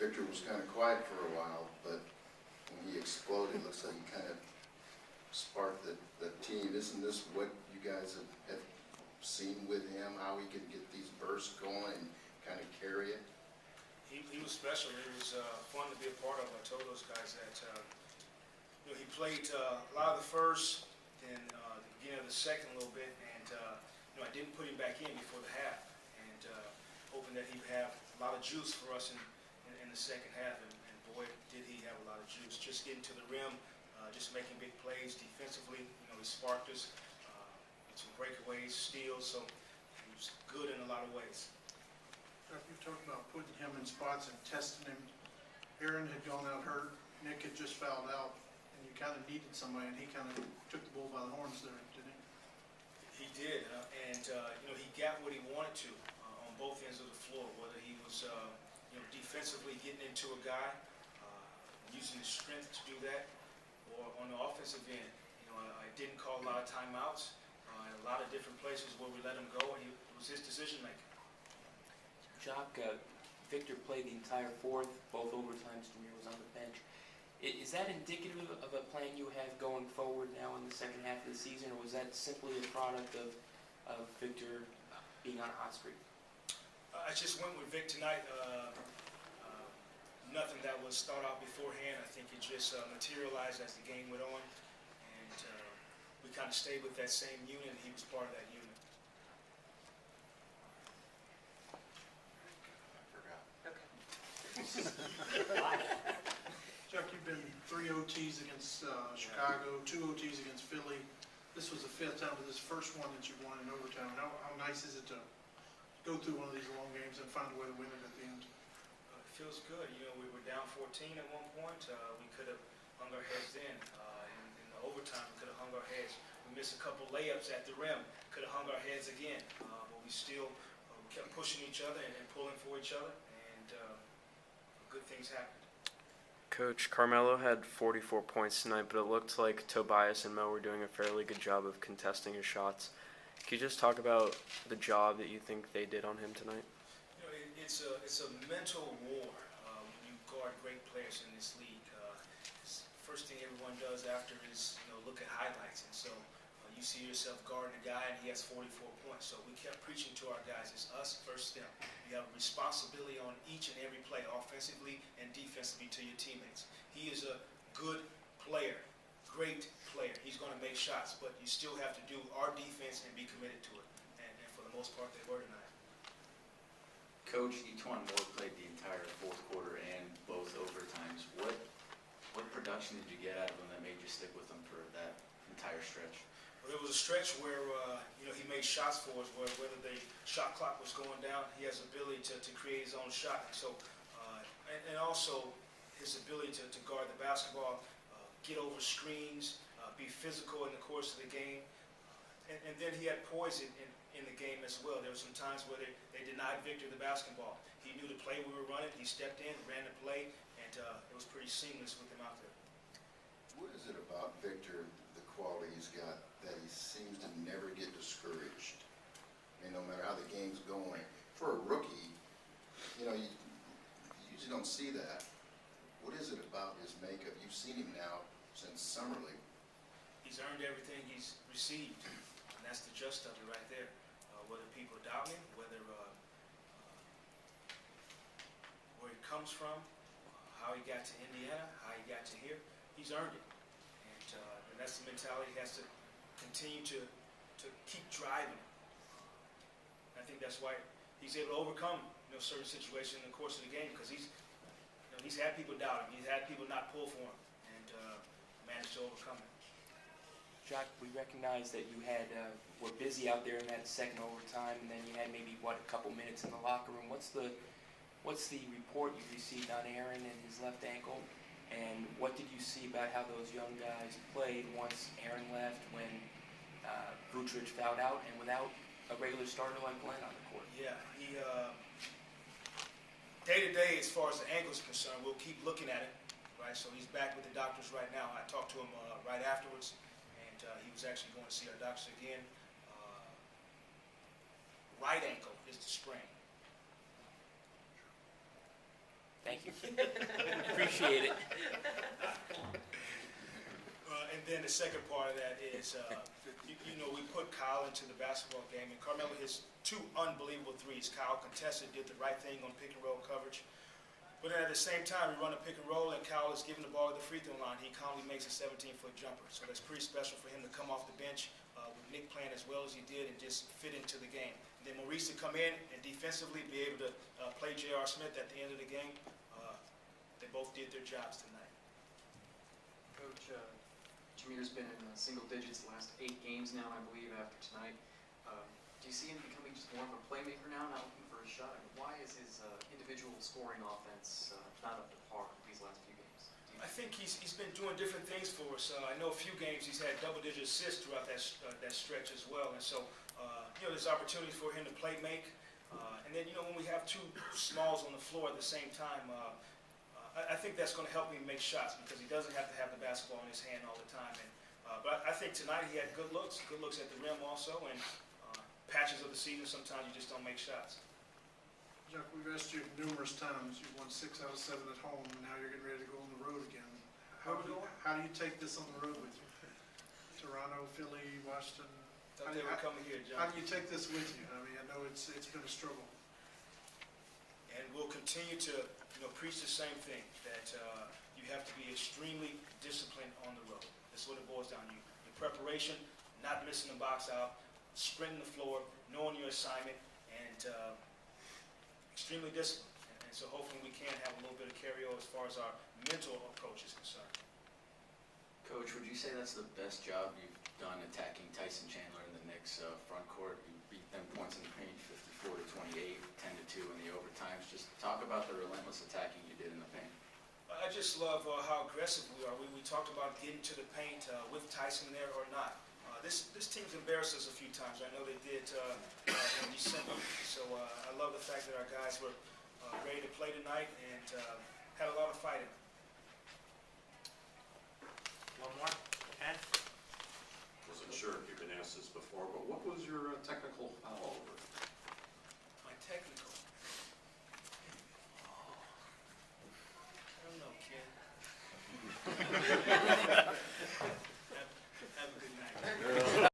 Victor was kind of quiet for a while, but when he exploded, it looks like he kind of sparked the team. Isn't this what you guys have seen with him, how he can get these bursts going and kind of carry it? He was special. It was fun to be a part of. I told those guys that he played a lot of the first, then the beginning of the second a little bit, and I didn't put him back in before the half, and hoping that he'd have a lot of juice for us in the second half, and boy, did he have a lot of juice. Just getting to the rim, just making big plays defensively. He sparked us with some breakaways, steals, so he was good in a lot of ways. You talked about putting him in spots and testing him. Aaron had gone out hurt. Nick had just fouled out, and you kind of needed somebody, and he kind of took the bull by the horns there, didn't he? He did, and he got what he wanted to on both ends of the floor. Whether he was defensively getting into a guy, using his strength to do that, or on the offensive end, I didn't call a lot of timeouts. A lot of different places where we let him go, and it was his decision making. Jacque, Victor played the entire fourth, both overtimes. Demir was on the bench. Is that indicative of a plan you have going forward now in the second half of the season, or was that simply a product of Victor being on a hot streak? I just went with Vic tonight. Nothing that was thought out beforehand. I think it just materialized as the game went on, and we kind of stayed with that same unit, and he was part of that unit. Chuck, you've been 3 OTs against Chicago, 2 OTs against Philly. This was the 5th time to this first one that you won in overtime. How nice is it to go through one of these long games and find a way to win it at the end? It feels good. We were down 14 at one point. We could have hung our heads then. In the overtime, we could have hung our heads. We missed a couple layups at the rim. Could have hung our heads again. But we still kept pushing each other and pulling for each other. And good things happened. Coach, Carmelo had 44 points tonight, but it looked like Tobias and Mo were doing a fairly good job of contesting his shots. Can you just talk about the job that you think they did on him tonight? It's a mental war when you guard great players in this league. First thing everyone does after is look at highlights, and so you see yourself guarding a guy and he has 44 points. So we kept preaching to our guys, it's us versus them. You have a responsibility on each and every play, offensively and defensively, to your teammates. He is a good player, great player. He's going to make shots, but you still have to do our defense and be committed to it. And for the most part, they were tonight. Coach, each one more played the entire fourth quarter and both overtimes. What production did you get out of them that made you stick with them for that entire stretch? Well, there was a stretch where he made shots for us, whether the shot clock was going down, he has the ability to create his own shot. And so, and also his ability to guard the basketball, get over screens, be physical in the course of the game. And then he had poise in the game as well. There were some times where they denied Victor the basketball. He knew the play we were running. He stepped in, ran the play, and it was pretty seamless with him out there. What is it about Victor, the quality he's got, that he seems to never get discouraged? I mean, no matter how the game's going. For a rookie, you usually don't see that. What is it about his makeup? You've seen him now since Summer League. He's earned everything he's received, and that's the gist of it right there. Whether people doubt him, whether where he comes from, how he got to Indiana, how he got to here, he's earned it. And that's the mentality he has to continue to keep driving. I think that's why he's able to overcome certain situations in the course of the game, because he's had people doubt him. He's had people not pull for him, and managed to overcome it. Jacque, we recognize that you were busy out there in that second overtime, and then you had maybe a couple minutes in the locker room. What's the report you received on Aaron and his left ankle, and what did you see about how those young guys played once Aaron left, when Vucevic fouled out, and without a regular starter like Glenn on the court? Yeah, he day to day, as far as the ankle is concerned, we'll keep looking at it, right? So he's back with the doctors right now. I talked to him right afterwards, and he was actually going to see our doctors again. Right ankle is the sprain. Thank you. Appreciate it. And then the second part of that is, you know, we put Kyle into the basketball game, and Carmelo hits 2 unbelievable threes. Kyle contested, did the right thing on pick and roll coverage. But then at the same time, we run a pick and roll, and Kyle is giving the ball at the free throw line. He calmly makes a 17-foot jumper. So that's pretty special for him to come off the bench with Nick playing as well as he did and just fit into the game. And then Maurice to come in and defensively be able to play J.R. Smith at the end of the game. They both did their jobs tonight. Coach, Jameer's been in single digits the last 8 games now, I believe, after tonight. Do you see him becoming just more of a playmaker now, not looking for a shot? I mean, why is his individual scoring offense not up to par these last few games? I think he's been doing different things for us. I know a few games he's had double-digit assists throughout that stretch as well. And so, you know, there's opportunity for him to play make. And then, you know, when we have 2 smalls on the floor at the same time, I think that's going to help him make shots because he doesn't have to have the basketball in his hand all the time. And, but I think tonight he had good looks at the rim also, and patches of the season, sometimes you just don't make shots. Jacque, we've asked you numerous times, you've won 6 out of 7 at home, and now you're getting ready to go on the road again. How do you take this on the road with you? Toronto, Philly, Washington? Thought they were coming here, John. How do you take this with you? I mean, I know it's been a struggle. And we'll continue to, you know, preach the same thing, that you have to be extremely disciplined on the road. That's what it boils down to. Your preparation, not missing the box out, sprinting the floor, knowing your assignment, and extremely disciplined. And so hopefully we can have a little bit of carryover as far as our mental approach is concerned. Coach, would you say that's the best job you've done attacking Tyson Chandler in the Knicks front court? You beat them points in the paint, 54-28, 10-2 in the overtimes. Just talk about the relentless attacking you did in the paint. I just love how aggressive we are. We talked about getting to the paint with Tyson there or not. This team's embarrassed us a few times. I know they did in December. So I love the fact that our guys were ready to play tonight and had a lot of fight in them.